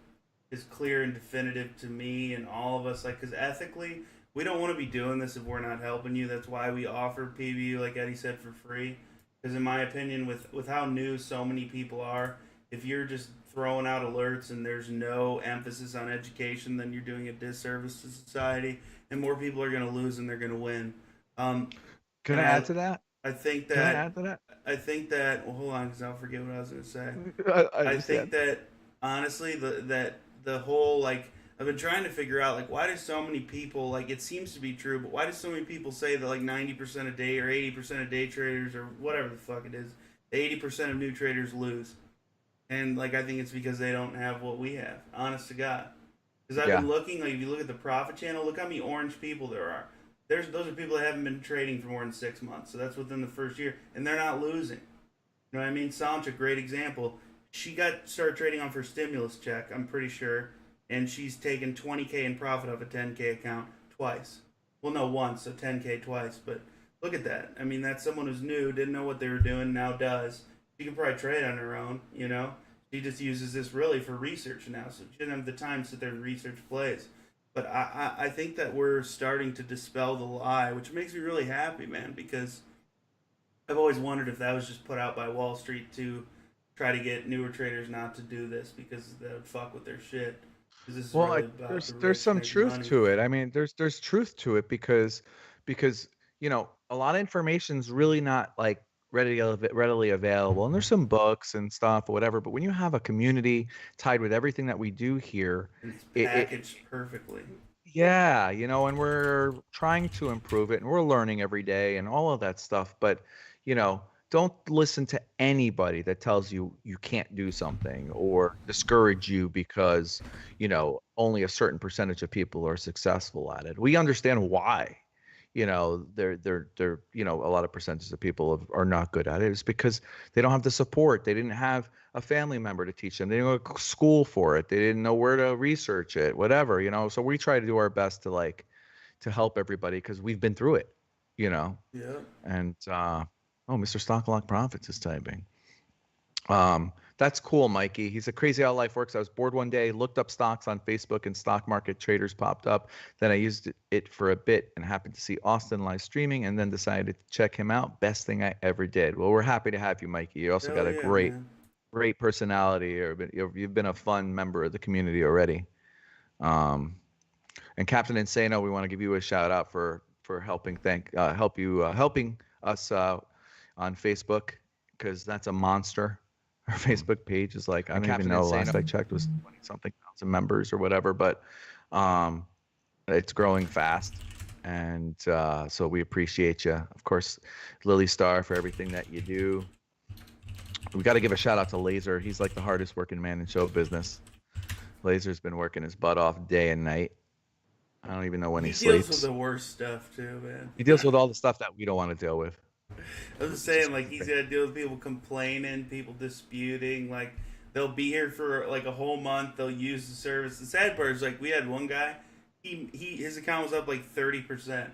is clear and definitive to me and all of us. Like, because ethically, we don't want to be doing this if we're not helping you. That's why we offer PBU, like Eddie said, for free. Because in my opinion, with how new so many people are, if you're just throwing out alerts and there's no emphasis on education, then you're doing a disservice to society, and more people are going to lose than they're going to win. Can I add to that? I think that. Can I add to that? I think that. Well, hold on, because I'll forget what I was going to say. I think that honestly, the whole, like, I've been trying to figure out, like, why do so many people, like, it seems to be true, but why do so many people say that, like, 90% of day or 80% of day traders or whatever the fuck it is, 80% of new traders lose? And, like, I think it's because they don't have what we have, honest to God. Because I've been looking, like, if you look at the profit channel, look how many orange people there are. those are people that haven't been trading for more than 6 months. So that's within the first year, and they're not losing. You know what I mean? Sancha, great example. She got started trading off her stimulus check, I'm pretty sure, and she's taken 20K in profit off a 10K account twice. Well, no, once, so 10K twice. But look at that. I mean, that's someone who's new, didn't know what they were doing, now does. She can probably trade on her own, you know? She just uses this really for research now, so she didn't have the time to sit there and research plays. But I think that we're starting to dispel the lie, which makes me really happy, man, because I've always wondered if that was just put out by Wall Street to try to get newer traders not to do this because that would fuck with their shit. Because this is Well, really about the there's rich some making truth money. to it. I mean, there's truth to it because a lot of information's really not like readily available, and there's some books and stuff or whatever. But when you have a community tied with everything that we do here, And it's it packaged perfectly. yeah, and we're trying to improve it and we're learning every day and all of that stuff. But, don't listen to anybody that tells you you can't do something or discourage you because, only a certain percentage of people are successful at it. We understand why, a lot of percentages of people are not good at it. It's because they don't have the support. They didn't have a family member to teach them. They didn't go to school for it. They didn't know where to research it, whatever, So we try to do our best to help everybody because we've been through it, you know. Yeah. And oh, Mr. Stocklock Profits is typing. That's cool, Mikey. He's a crazy how life works. I was bored one day, looked up stocks on Facebook, and stock market traders popped up. Then I used it for a bit and happened to see Austin live streaming, and then decided to check him out. Best thing I ever did. Well, we're happy to have you, Mikey. You also got Hell a yeah, great, man. great personality. You've been a fun member of the community already. Um, and Captain Insano, we want to give you a shout out for helping us on Facebook because that's a monster. Our Facebook page is like I don't even know. Last I checked was 20 something thousand members or whatever, but um, it's growing fast, and so we appreciate you. Of course, Lily Star for everything that you do. We got to give a shout out to Laser. He's like the hardest working man in show business. Laser's been working his butt off day and night. I don't even know when he He deals with sleeps. the worst stuff too, man. He deals with all the stuff that we don't want to deal with. I was just saying, like, he's got to deal with people complaining, people disputing. Like, they'll be here for like a whole month. They'll use the service. The sad part is, like, we had one guy. His account was up like 30%,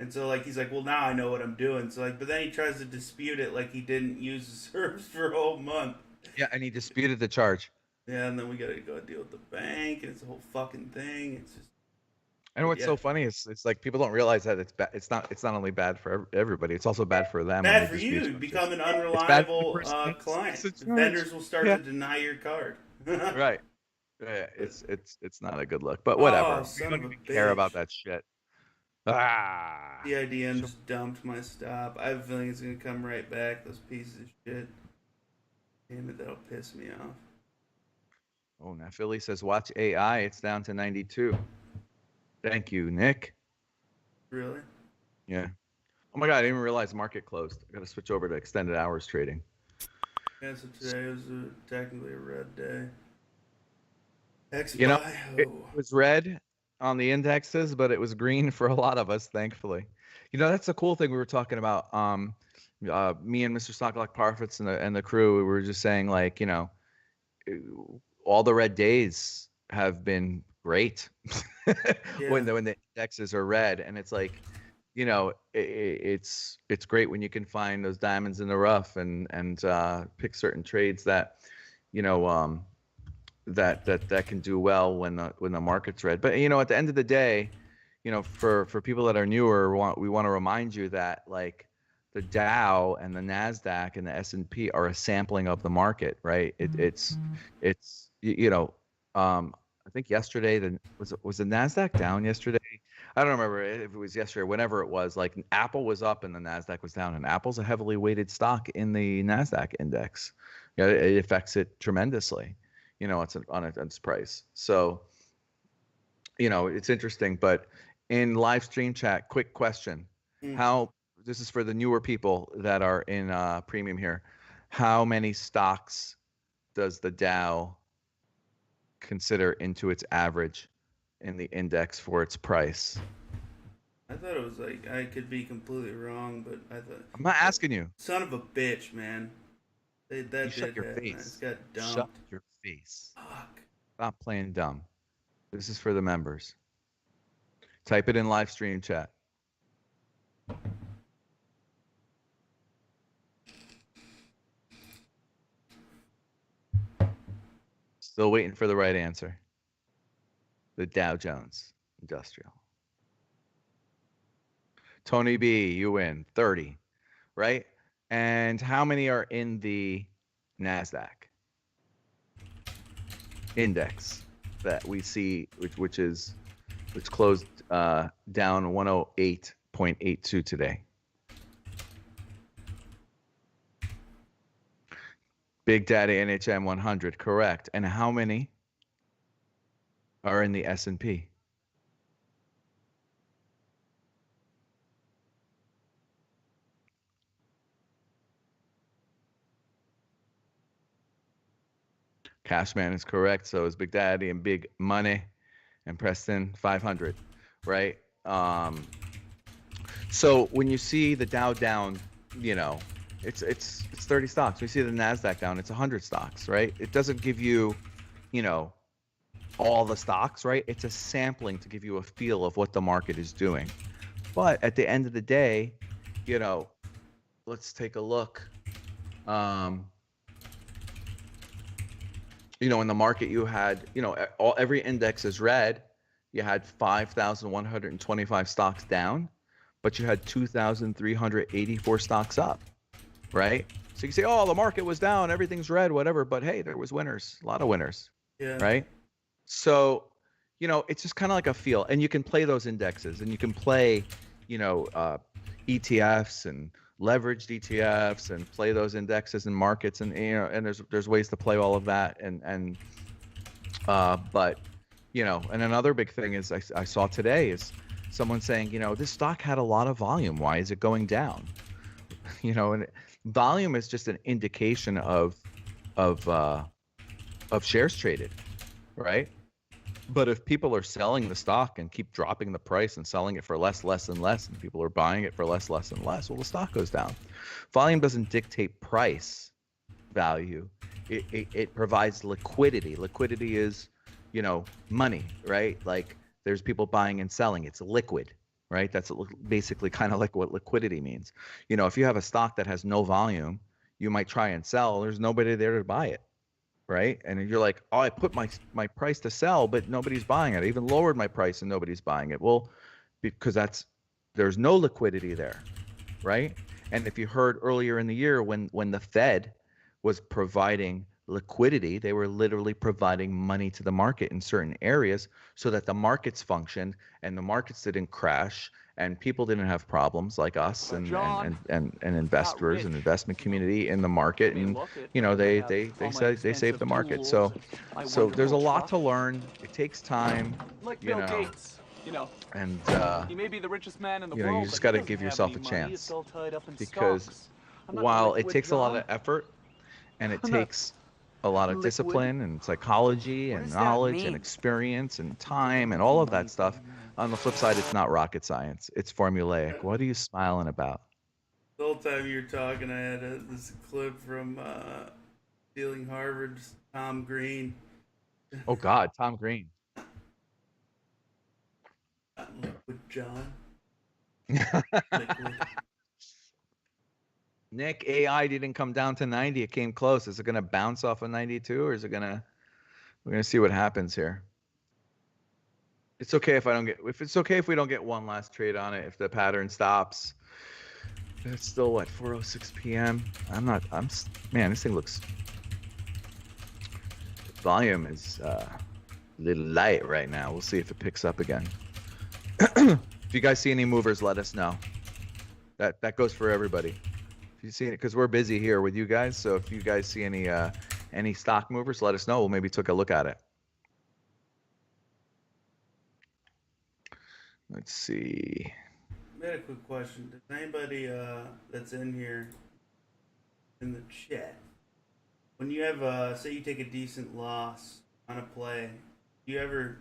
and so like he's like, well, now I know what I'm doing. So like, but then he tries to dispute it, like he didn't use the service for a whole month. Yeah, and he disputed the charge. Yeah, and then we gotta go deal with the bank, and it's a whole fucking thing. It's just And what's yeah, so funny is it's like people don't realize that it's bad. It's not only bad for everybody. It's also bad for them when they bad for dispute you. charges. Become an It's bad for the unreliable person that client. takes the The charge. vendors will start Yeah, to deny your card. right. Yeah, it's not a good look. But Oh, whatever. We son don't of a even care about bitch. that shit. Ah. CIDM just dumped my stop. I have a feeling it's gonna come right back. Those pieces of shit. Damn it, that'll piss me off. Oh, now Philly says watch AI. It's down to 92. Thank you, Nick. Really? Yeah. Oh my God, I didn't even realize market closed. I got to switch over to extended hours trading. Yeah, so today was technically a red day. You know, it Exbio. was red on the indexes, but it was green for a lot of us, thankfully. That's the cool thing we were talking about. Me and Mr. Stocklock Parfits and the crew, we were just saying like, all the red days have been great Yeah. when the indexes are red, and it's like, it's great when you can find those diamonds in the rough and pick certain trades that, you know, that can do well when the market's red. But at the end of the day, for people that are newer, we want to remind you that like the Dow and the Nasdaq and the S&P are a sampling of the market, right? It's I think yesterday was the Nasdaq down yesterday. I don't remember if it was yesterday or whenever it was. Like Apple was up and the Nasdaq was down, and Apple's a heavily weighted stock in the Nasdaq index. It affects it tremendously. It's on its price. So, it's interesting. But in live stream chat, quick question: Mm. How this is for the newer people that are in premium here? How many stocks does the Dow consider into its average in the index for its price? I thought it was like I could be completely wrong, but I thought I'm not asking you. son of a bitch, man. You That shut did your that, man. It's face. got Shut dumped. your face. Fuck. Stop playing dumb. This is for the members. Type it in live stream chat. Still waiting for the right answer. The Dow Jones Industrial. Tony B, you win 30, right? And how many are in the NASDAQ index that we see, which closed down 108.82 today? Big Daddy NHM 100, correct. And how many are in the S&P? Cashman is correct. So is Big Daddy and Big Money and Preston 500, right? So when you see the Dow down, you know, it's 30 stocks. We see the Nasdaq down, it's 100 stocks, right? It doesn't give you, you know, all the stocks, right? It's a sampling to give you a feel of what the market is doing. But at the end of the day, you know, let's take a look. You know, in the market you had, you know, every index is red. You had 5,125 stocks down, but you had 2,384 stocks up, right? So you say, oh, the market was down, everything's red, whatever. But hey, there was winners, a lot of winners, Yeah. right? So, you know, it's just kind of like a feel, and you can play those indexes, and you can play, you know, ETFs and leveraged ETFs, and play those indexes and markets, and you know, and there's ways to play all of that, and but you know, and another big thing is I saw today is someone saying, you know, this stock had a lot of volume. Why is it going down? You know, and volume is just an indication of shares traded, right? But if people are selling the stock and keep dropping the price and selling it for less, and less, and people are buying it for less, and less, well, the stock goes down. Volume doesn't dictate price value. It provides liquidity. Liquidity is, you know, money, right? Like there's people buying and selling. It's liquid, right? That's basically kind of like what liquidity means. You know, if you have a stock that has no volume, you might try and sell. There's nobody there to buy it, right? And you're like, oh, I put my price to sell, but nobody's buying it. I even lowered my price and nobody's buying it. Well, because there's no liquidity there, right? And if you heard earlier in the year when the Fed was providing liquidity, they were literally providing money to the market in certain areas so that the markets functioned and the markets didn't crash and people didn't have problems like us and investors and investment community in the market. And you know, they saved the market. So there's a lot to learn. It takes time, you know. And he may be the richest man in the you know, you world, just but got he to doesn't give have yourself any a money. It's chance, all tied up in because stocks. I'm not while it liquid, takes a lot John. of effort and it I'm not takes a lot of liquid. discipline and psychology What and does that knowledge and mean? experience and time and all of that stuff, on the flip side, it's not rocket science. It's formulaic. What are you smiling about? The whole time you were talking, I had this clip from Stealing Harvard's Tom Green. Oh God, Tom Green. Liquid John. Liquid. Nick, AI didn't come down to 90. It came close. Is it going to bounce off of 92, or is it going to? We're going to see what happens here. It's okay if it's okay if we don't get one last trade on it. If the pattern stops, it's still what, 4:06 p.m. Man, this thing looks. Volume is a little light right now. We'll see if it picks up again. If you guys see any movers, let us know. That goes for everybody. If you see it, because we're busy here with you guys, so if you guys see any stock movers, let us know. We'll maybe take a look at it. Let's see. I had a quick question. Does anybody that's in here in the chat, when you have say you take a decent loss on a play, do you ever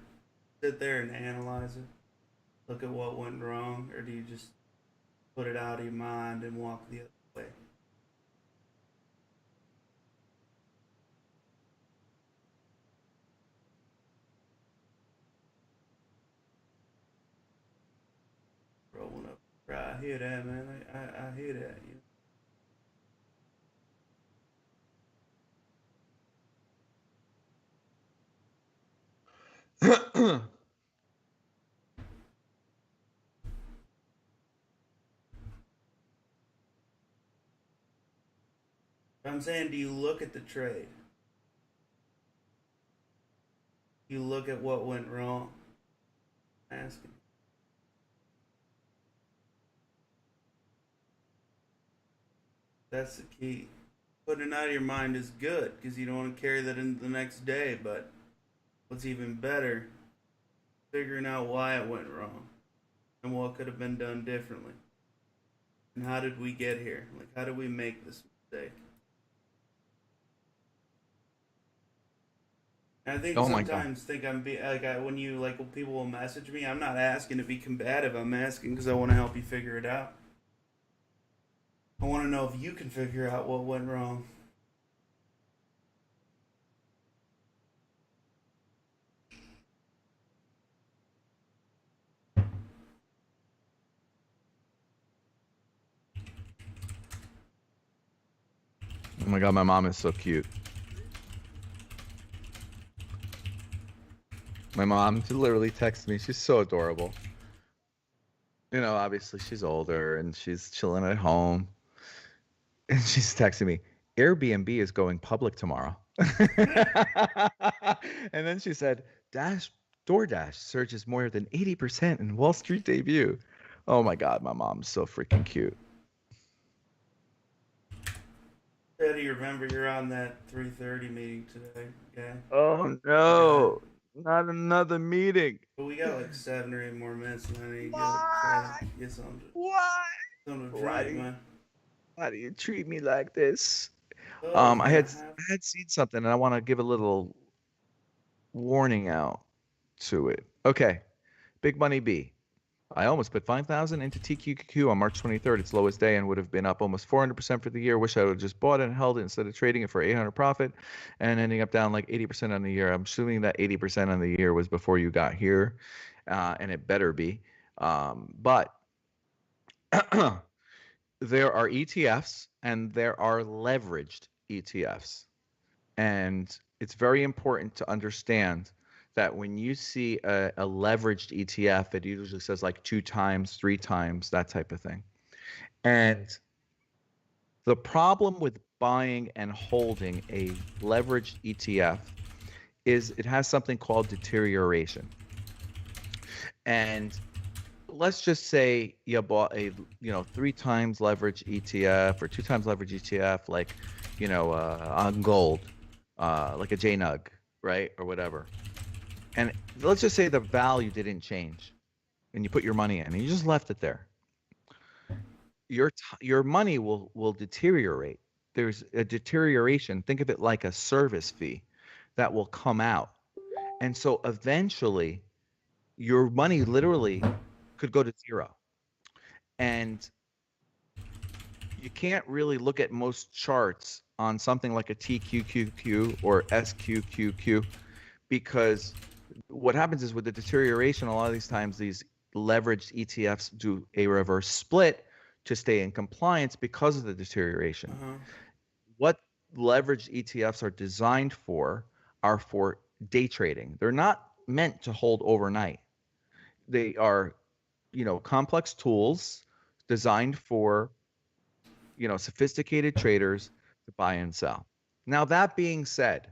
sit there and analyze it? look at what went wrong, or do you just put it out of your mind and walk the other way? Rolling up. Right, I hear that, man. I hear that. I'm saying, do you look at the trade? You look at what went wrong. Asking. That's the key. Putting it out of your mind is good because you don't want to carry that into the next day. But what's even better, figuring out why it went wrong and what could have been done differently. And how did we get here? Like, how did we make this mistake? And I think sometimes think I'm when you like when people will message me, I'm not asking to be combative. I'm asking because I want to help you figure it out. I want to know if you can figure out what went wrong. Oh my God, my mom is so cute. My mom literally texts me. She's so adorable. You know, obviously she's older and she's chilling at home. And she's texting me, Airbnb is going public tomorrow. And then she said, DoorDash surges more than 80% in Wall Street debut. Oh my God, my mom's so freaking cute. Eddie, remember you're on that 3:30 meeting today, okay? Oh no, not another meeting. But we got like 7 or 8 more minutes, and then I need to get something. Something to drink, man. Why do you treat me like this? Oh, I had seen something, and I want to give a little warning out to it. Okay, Big Money B. I almost put 5,000 into TQQQ on March 23rd, its lowest day, and would have been up almost 400% for the year. Wish I would have just bought it and held it instead of trading it for 800 profit and ending up down like 80% on the year. I'm assuming that 80% on the year was before you got here, and it better be. But there are ETFs and there are leveraged ETFs. And it's very important to understand that when you see a leveraged ETF, it usually says like 2 times, 3 times, that type of thing. And the problem with buying and holding a leveraged ETF is it has something called deterioration. And let's just say you bought a 3 times leverage ETF or 2 times leverage ETF, like on gold, like a JNUG, right, or whatever. And let's just say the value didn't change, and you put your money in, and you just left it there. Your money will deteriorate. There's a deterioration. Think of it like a service fee that will come out, and so eventually, your money literally could go to zero. And you can't really look at most charts on something like a TQQQ or SQQQ because what happens is with the deterioration, a lot of these times these leveraged ETFs do a reverse split to stay in compliance because of the deterioration. What leveraged ETFs are designed for are for day trading. They're not meant to hold overnight. They are complex tools designed for, sophisticated traders to buy and sell. Now, that being said,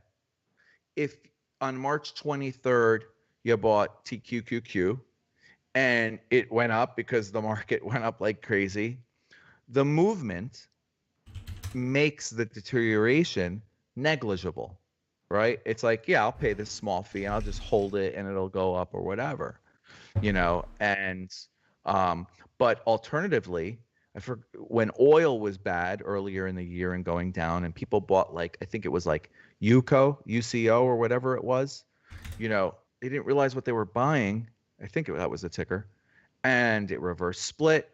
if on March 23rd you bought TQQQ and it went up because the market went up like crazy, the movement makes the deterioration negligible, right? It's like, yeah, I'll pay this small fee and I'll just hold it and it'll go up or whatever. And but alternatively, when oil was bad earlier in the year and going down, and people bought like I think it was like UCO or whatever it was, they didn't realize what they were buying. I think that was the ticker, and it reverse split.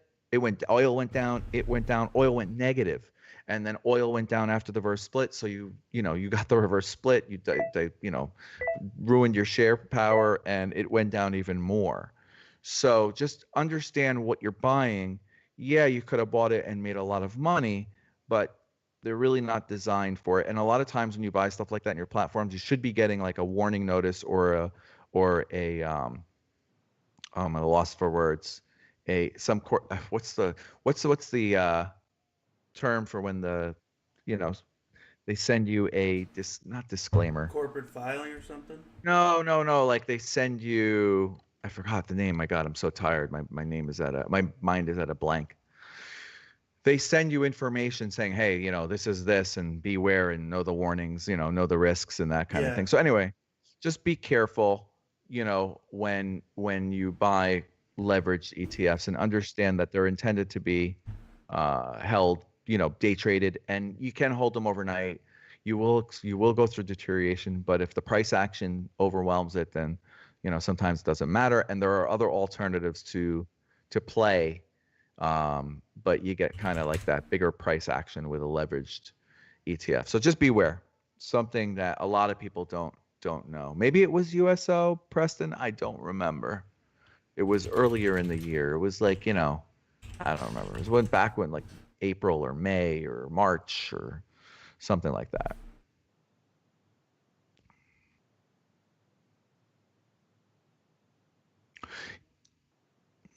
Oil went down, it went down, oil went negative, and then oil went down after the reverse split. So you got the reverse split. They ruined your share power, and it went down even more. So just understand what you're buying. Yeah, you could have bought it and made a lot of money, but they're really not designed for it. And a lot of times when you buy stuff like that in your platforms, you should be getting like a warning notice or a I'm at a loss for words. What's the term for when you know they send you a not disclaimer. Corporate filing or something? No, no, no. Like they send you. I forgot the name. My God, I'm so tired. My mind is at a blank. They send you information saying, hey, this is this and beware and know the warnings, know the risks and that kind of thing. So anyway, just be careful, when you buy leveraged ETFs and understand that they're intended to be held, day traded, and you can hold them overnight. You will go through deterioration, but if the price action overwhelms it, then sometimes it doesn't matter. And there are other alternatives to play, but you get kind of like that bigger price action with a leveraged ETF. So just beware. Something that a lot of people don't know. Maybe it was USO, Preston. I don't remember. It was earlier in the year. It was like, I don't remember. It was back when like April or May or March or something like that.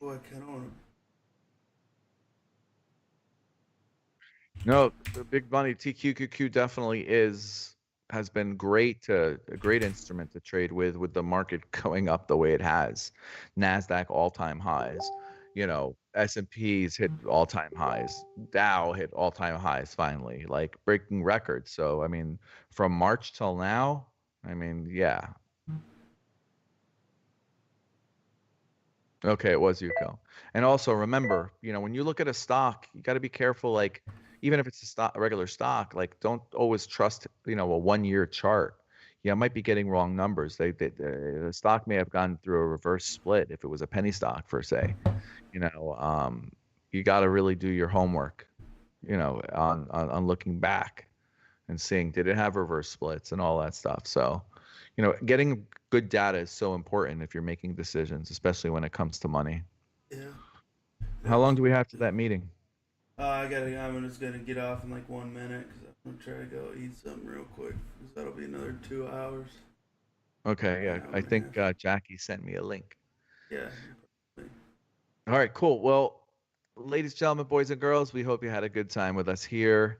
Boy, I kind of want to. No, the big money TQQQ definitely has been a great instrument to trade with the market going up the way it has. Nasdaq all-time highs, S&Ps hit all-time highs. Dow hit all-time highs finally, like breaking records. So I mean, from March till now, I mean, yeah. Okay, it was Yuko. And also remember, when you look at a stock, you got to be careful. Like, even if it's a regular stock, like don't always trust, a 1-year chart. Yeah, I might be getting wrong numbers. The stock may have gone through a reverse split if it was a penny stock, per se. You know, um, you got to really do your homework, on looking back and seeing did it have reverse splits and all that stuff. So, getting good data is so important if you're making decisions, especially when it comes to money. Yeah. How long do we have to that meeting? I'm just gonna get off in like 1 minute because I'm gonna try to go eat something real quick. 'Cause that'll be another 2 hours. Okay, yeah. An hour I and a think half. Jackie sent me a link. Yeah. All right, cool. Well, ladies, gentlemen, boys and girls, we hope you had a good time with us here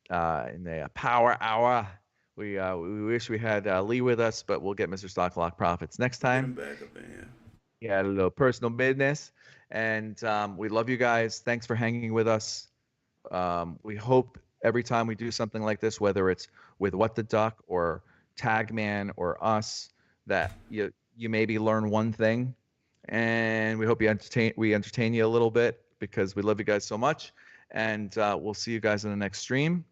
in the Power Hour. We wish we had Lee with us, but we'll get Mr. Stocklock Profits next Get him time. back up in here. Yeah, a little personal business. And we love you guys. Thanks for hanging with us. We hope every time we do something like this, whether it's with What the Duck or Tagman or us, that you maybe learn one thing, and we hope we entertain you a little bit because we love you guys so much. And we'll see you guys in the next stream,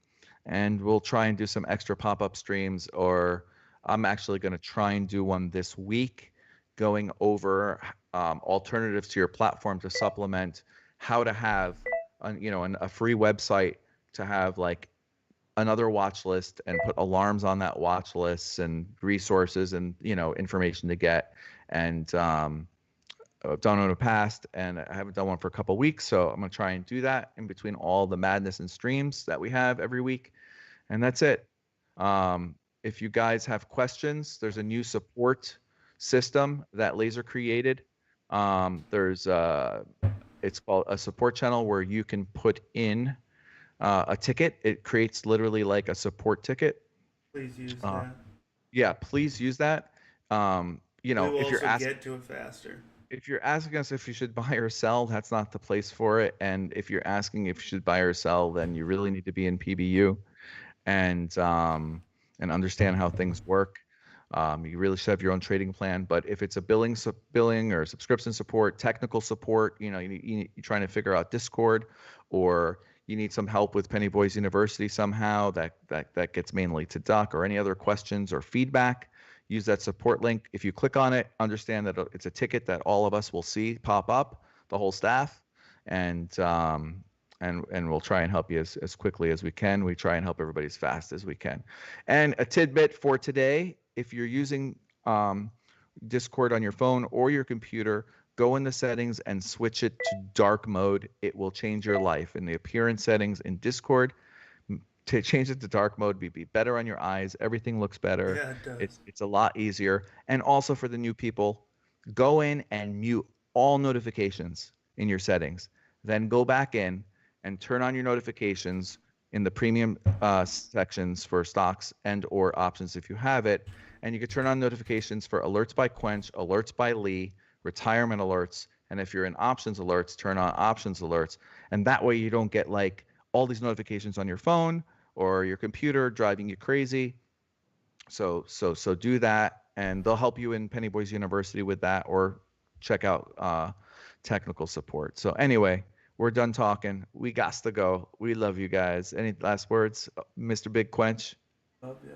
and we'll try and do some extra pop-up streams, or I'm actually going to try and do one this week, going over alternatives to your platform to supplement how to have a free website to have like another watch list and put alarms on that watch list and resources and information to get. And I've done it in the past, and I haven't done one for a couple of weeks, so I'm gonna try and do that in between all the madness and streams that we have every week. And that's it. If you guys have questions, there's a new support system that Laser created. There's it's called a support channel where you can put in a ticket. It creates literally like a support ticket. Please use Uh, that. yeah, please use that. We will If you're also asking get to it faster. if you're asking us if you should buy or sell, that's not the place for it. And if you're asking if you should buy or sell, then you really need to be in PBU and understand how things work. You really should have your own trading plan. But if it's a billing or subscription support, technical support, you're trying to figure out Discord, or you need some help with Penny Boys University somehow, that gets mainly to Duck, or any other questions or feedback, use that support link. If you click on it, understand that it's a ticket that all of us will see pop up. the whole staff, and and we'll try and help you as quickly as we can. We try and help everybody as fast as we can. And a tidbit for today: if you're using Discord on your phone or your computer, go in the settings and switch it to dark mode. It will change your life. In the appearance settings in Discord, to change it to dark mode, be better on your eyes. Everything looks better. Yeah, it does. It's a lot easier. And also for the new people, go in and mute all notifications in your settings. Then go back in and turn on your notifications in the premium sections for stocks and or options if you have it. And you can turn on notifications for alerts by Quench, alerts by Lee, retirement alerts. And if you're in options alerts, turn on options alerts. And that way you don't get like all these notifications on your phone or your computer driving you crazy. So do that, and they'll help you in Penny Boys University with that, or check out technical support. So anyway, we're done talking. We got to go. We love you guys. Any last words, Mr. Big Quench? Love ya.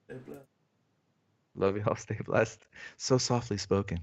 Stay blessed. Love y'all. Stay blessed. So softly spoken.